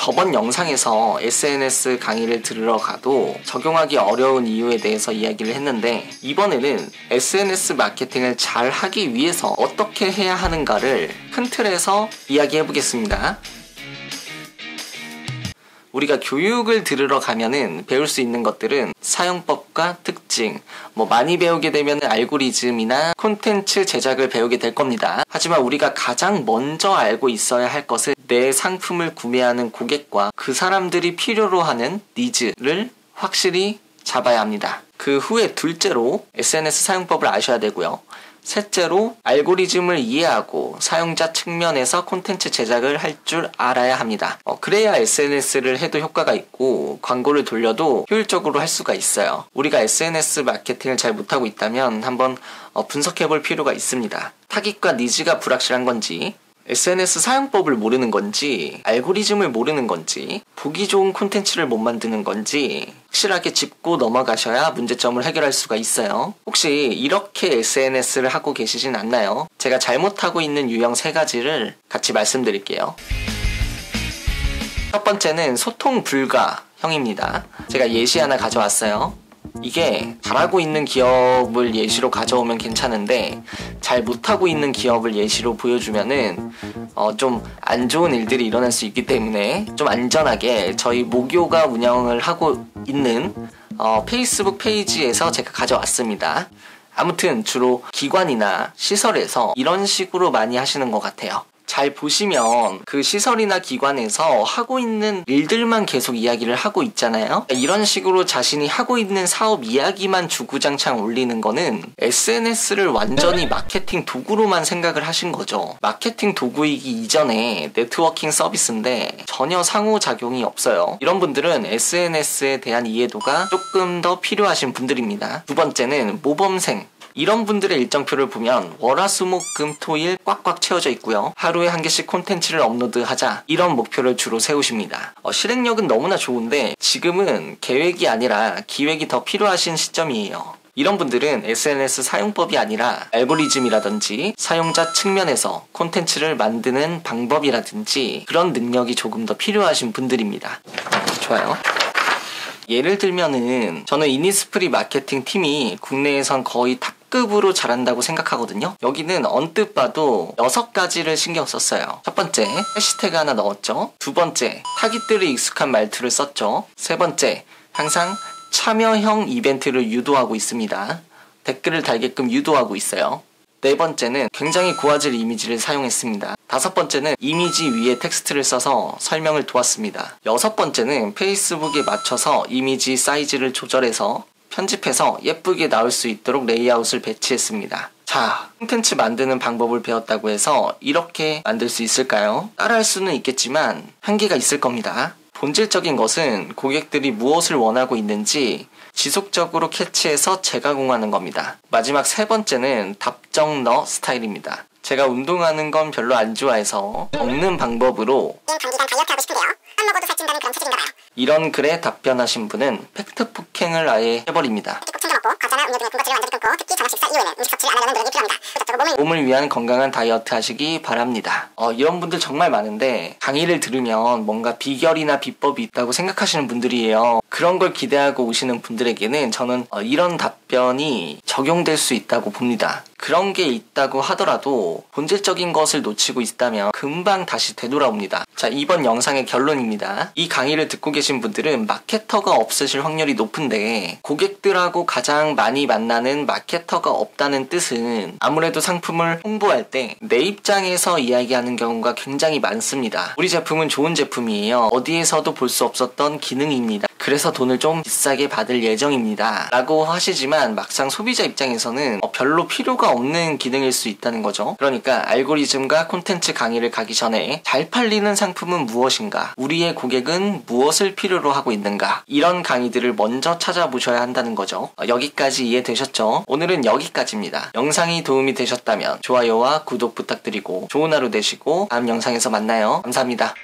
저번 영상에서 SNS 강의를 들으러 가도 적용하기 어려운 이유에 대해서 이야기를 했는데, 이번에는 SNS 마케팅을 잘 하기 위해서 어떻게 해야 하는가를 큰 틀에서 이야기해 보겠습니다. 우리가 교육을 들으러 가면은 배울 수 있는 것들은 사용법과 특징, 많이 배우게 되면 알고리즘이나 콘텐츠 제작을 배우게 될 겁니다. 하지만 우리가 가장 먼저 알고 있어야 할 것은 내 상품을 구매하는 고객과 그 사람들이 필요로 하는 니즈를 확실히 잡아야 합니다. 그 후에 둘째로 SNS 사용법을 아셔야 되고요. 셋째로 알고리즘을 이해하고 사용자 측면에서 콘텐츠 제작을 할 줄 알아야 합니다. 그래야 SNS를 해도 효과가 있고 광고를 돌려도 효율적으로 할 수가 있어요. 우리가 SNS 마케팅을 잘 못하고 있다면 한번 분석해 볼 필요가 있습니다. 타깃과 니즈가 불확실한 건지, SNS 사용법을 모르는 건지, 알고리즘을 모르는 건지, 보기 좋은 콘텐츠를 못 만드는 건지 확실하게 짚고 넘어가셔야 문제점을 해결할 수가 있어요. 혹시 이렇게 SNS를 하고 계시진 않나요? 제가 잘못하고 있는 유형 3가지를 같이 말씀드릴게요. 첫 번째는 소통 불가형입니다. 제가 예시 하나 가져왔어요. 이게 잘하고 있는 기업을 예시로 가져오면 괜찮은데 잘 못하고 있는 기업을 예시로 보여주면은 좀 안 좋은 일들이 일어날 수 있기 때문에 좀 안전하게 저희 모교가 운영을 하고 있는 페이스북 페이지에서 제가 가져왔습니다. 아무튼 주로 기관이나 시설에서 이런 식으로 많이 하시는 것 같아요. 잘 보시면 그 시설이나 기관에서 하고 있는 일들만 계속 이야기를 하고 있잖아요. 이런 식으로 자신이 하고 있는 사업 이야기만 주구장창 올리는 거는 SNS를 완전히 마케팅 도구로만 생각을 하신 거죠. 마케팅 도구이기 이전에 네트워킹 서비스인데 전혀 상호작용이 없어요. 이런 분들은 SNS에 대한 이해도가 조금 더 필요하신 분들입니다. 두 번째는 모범생. 이런 분들의 일정표를 보면 월화수목금토일 꽉꽉 채워져 있고요. 하루에 한 개씩 콘텐츠를 업로드하자, 이런 목표를 주로 세우십니다. 실행력은 너무나 좋은데 지금은 계획이 아니라 기획이 더 필요하신 시점이에요. 이런 분들은 SNS 사용법이 아니라 알고리즘이라든지 사용자 측면에서 콘텐츠를 만드는 방법이라든지 그런 능력이 조금 더 필요하신 분들입니다. 좋아요. 예를 들면은 저는 이니스프리 마케팅 팀이 국내에선 거의 탑급으로 잘한다고 생각하거든요. 여기는 언뜻 봐도 6가지를 신경 썼어요. 첫 번째, 해시태그 하나 넣었죠. 두 번째, 타깃들이 익숙한 말투를 썼죠. 세 번째, 항상 참여형 이벤트를 유도하고 있습니다. 댓글을 달게끔 유도하고 있어요. 네 번째는 굉장히 고화질 이미지를 사용했습니다. 다섯 번째는 이미지 위에 텍스트를 써서 설명을 도왔습니다. 여섯 번째는 페이스북에 맞춰서 이미지 사이즈를 조절해서 편집해서 예쁘게 나올 수 있도록 레이아웃을 배치했습니다. 자, 콘텐츠 만드는 방법을 배웠다고 해서 이렇게 만들 수 있을까요? 따라할 수는 있겠지만 한계가 있을 겁니다. 본질적인 것은 고객들이 무엇을 원하고 있는지 지속적으로 캐치해서 재가공하는 겁니다. 마지막 세 번째는 답정너 스타일입니다. 제가 운동하는 건 별로 안 좋아해서 먹는 방법으로 단기간 다이어트 하고 싶은데요. 안 먹어도 살찐다는 그런 체질인가 봐요. 이런 글에 답변하신 분은 팩트 폭행을 아예 해버립니다. 꼭 챙겨 먹고 과자나 음료 등의 군것질을 완전히 끊고 특히 저녁 식사 이후에는 음식 섭취를 안 하려는 노력이 필요합니다. 그렇다고 몸을 위한 건강한 다이어트 하시기 바랍니다. 이런 분들 정말 많은데 강의를 들으면 뭔가 비결이나 비법이 있다고 생각하시는 분들이에요. 그런 걸 기대하고 오시는 분들에게는 저는 이런 답변이 적용될 수 있다고 봅니다. 그런 게 있다고 하더라도 본질적인 것을 놓치고 있다면 금방 다시 되돌아옵니다. 자, 이번 영상의 결론입니다. 이 강의를 듣고 계신 분들은 마케터가 없으실 확률이 높은데 고객들하고 가장 많이 만나는 마케터가 없다는 뜻은 아무래도 상품을 홍보할 때 내 입장에서 이야기하는 경우가 굉장히 많습니다. 우리 제품은 좋은 제품이에요. 어디에서도 볼 수 없었던 기능입니다. 그래서 돈을 좀 비싸게 받을 예정입니다. 라고 하시지만 막상 소비자 입장에서는 별로 필요가 없는 기능일 수 있다는 거죠. 그러니까 알고리즘과 콘텐츠 강의를 가기 전에 잘 팔리는 상품은 무엇인가? 우리의 고객은 무엇을 필요로 하고 있는가? 이런 강의들을 먼저 찾아보셔야 한다는 거죠. 여기까지 이해되셨죠? 오늘은 여기까지입니다. 영상이 도움이 되셨다면 좋아요와 구독 부탁드리고 좋은 하루 되시고 다음 영상에서 만나요. 감사합니다.